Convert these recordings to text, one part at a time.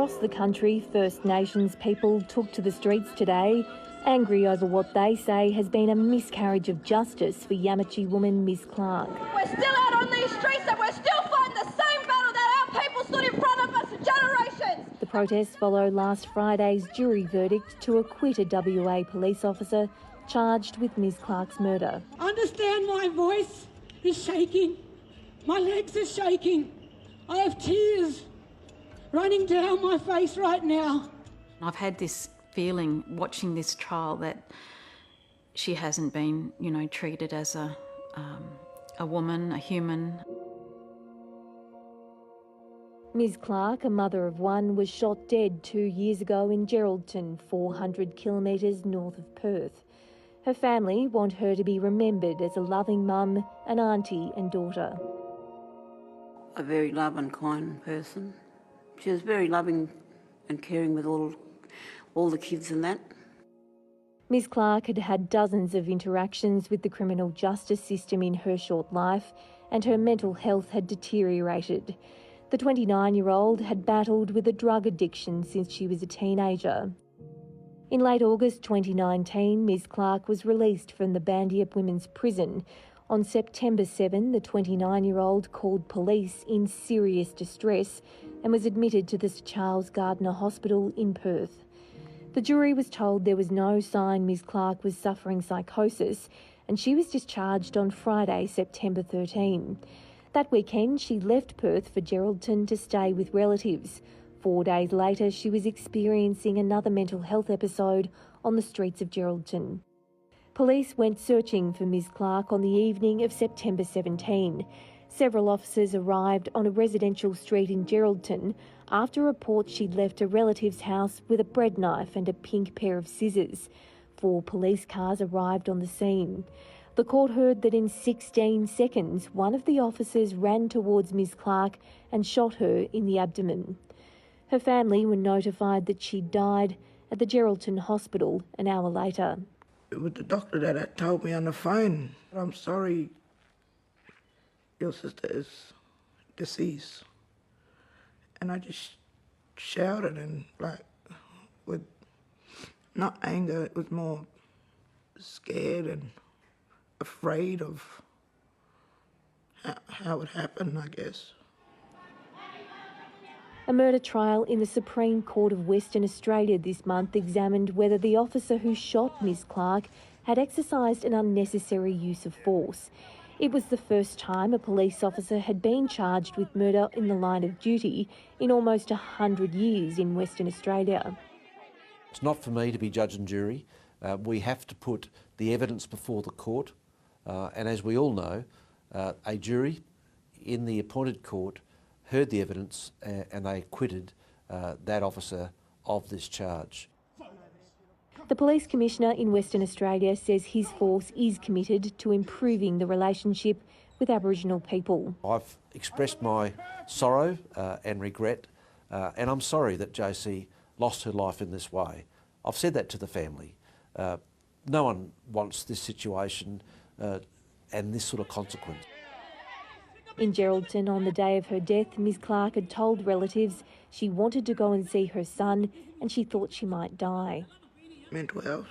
Across the country, First Nations people took to the streets today, angry over what they say has been a miscarriage of justice for Yamatji woman Ms Clarke. We're still out on these streets and we're still fighting the same battle that our people stood in front of us for generations. The protests follow last Friday's jury verdict to acquit a WA police officer charged with Ms Clarke's murder. Understand my voice is shaking. My legs are shaking. I have tears running down my face right now. I've had this feeling watching this trial that she hasn't been, treated as a woman, a human. Ms Clarke, a mother of one, was shot dead 2 years ago in Geraldton, 400 kilometres north of Perth. Her family want her to be remembered as a loving mum, an auntie and daughter. A very love and kind person. She was very loving and caring with all the kids and that. Ms Clarke had had dozens of interactions with the criminal justice system in her short life, and her mental health had deteriorated. The 29-year-old had battled with a drug addiction since she was a teenager. In late August 2019, Ms Clarke was released from the Bandiap Women's Prison. On September 7, the 29-year-old called police in serious distress and was admitted to the Sir Charles Gardner Hospital in Perth. The jury was told there was no sign Ms Clarke was suffering psychosis, and she was discharged on Friday, September 13. That weekend, she left Perth for Geraldton to stay with relatives. 4 days later, she was experiencing another mental health episode on the streets of Geraldton. Police went searching for Ms Clarke on the evening of September 17. Several officers arrived on a residential street in Geraldton after reports she'd left a relative's house with a bread knife and a pink pair of scissors. 4 police cars arrived on the scene. The court heard that in 16 seconds, one of the officers ran towards Ms Clarke and shot her in the abdomen. Her family were notified that she'd died at the Geraldton Hospital an hour later. It was the doctor that had told me on the phone, "I'm sorry, your sister is deceased." And I just shouted and with not anger, it was more scared and afraid of how it happened, I guess. A murder trial in the Supreme Court of Western Australia this month examined whether the officer who shot Ms Clarke had exercised an unnecessary use of force. It was the first time a police officer had been charged with murder in the line of duty in almost 100 years in Western Australia. It's not for me to be judge and jury. We have to put the evidence before the court. And as we all know, a jury in the appointed court heard the evidence and they acquitted that officer of this charge. The Police Commissioner in Western Australia says his force is committed to improving the relationship with Aboriginal people. I've expressed my sorrow and regret, and I'm sorry that Josie lost her life in this way. I've said that to the family. No one wants this situation and this sort of consequence. In Geraldton, on the day of her death, Ms Clarke had told relatives she wanted to go and see her son and she thought she might die. Mental health,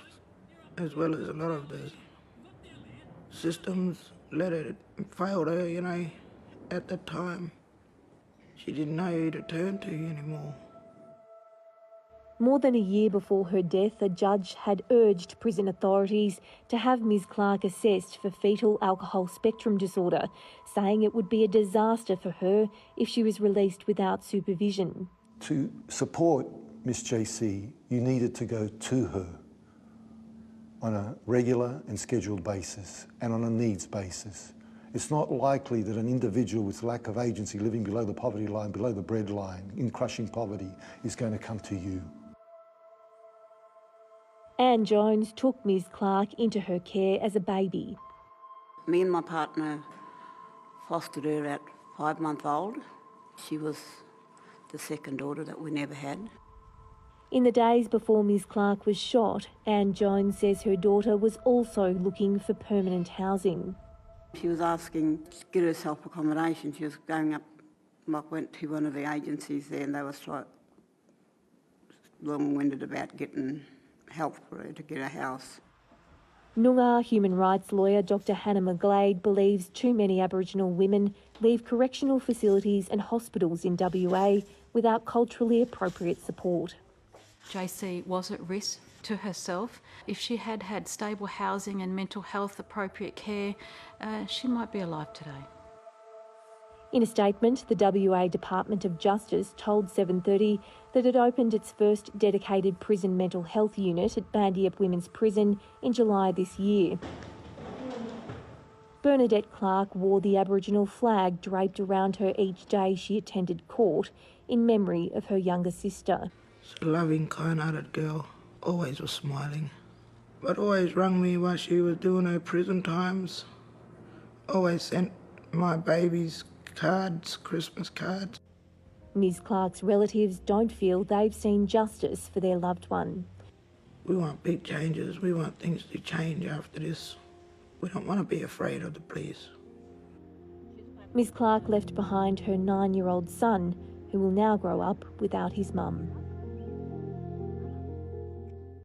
as well as a lot of the systems, failed her, at the time. She didn't know who to turn to anymore. More than a year before her death, a judge had urged prison authorities to have Ms Clarke assessed for fetal alcohol spectrum disorder, saying it would be a disaster for her if she was released without supervision. To support Miss JC, you needed to go to her on a regular and scheduled basis and on a needs basis. It's not likely that an individual with lack of agency living below the poverty line, below the bread line, in crushing poverty, is going to come to you. Anne Jones took Ms Clarke into her care as a baby. Me and my partner fostered her at 5 months old. She was the second daughter that we never had. In the days before Ms Clarke was shot, Anne Jones says her daughter was also looking for permanent housing. She was asking to get herself accommodation. She was going up, went to one of the agencies there and they were long-winded about getting help for her to get a house. Noongar human rights lawyer Dr Hannah McGlade believes too many Aboriginal women leave correctional facilities and hospitals in WA without culturally appropriate support. JC was at risk to herself. If she had had stable housing and mental health appropriate care, she might be alive today. In a statement, the WA Department of Justice told 7:30 that it opened its first dedicated prison mental health unit at Bandiap Women's Prison in July this year. Bernadette Clarke wore the Aboriginal flag draped around her each day she attended court in memory of her younger sister. She's a loving, kind-hearted girl, always was smiling, but always rang me while she was doing her prison times. Always sent my babies cards, Christmas cards. Ms Clarke's relatives don't feel they've seen justice for their loved one. We want big changes. We want things to change after this. We don't want to be afraid of the police. Ms Clarke left behind her 9-year-old son, who will now grow up without his mum.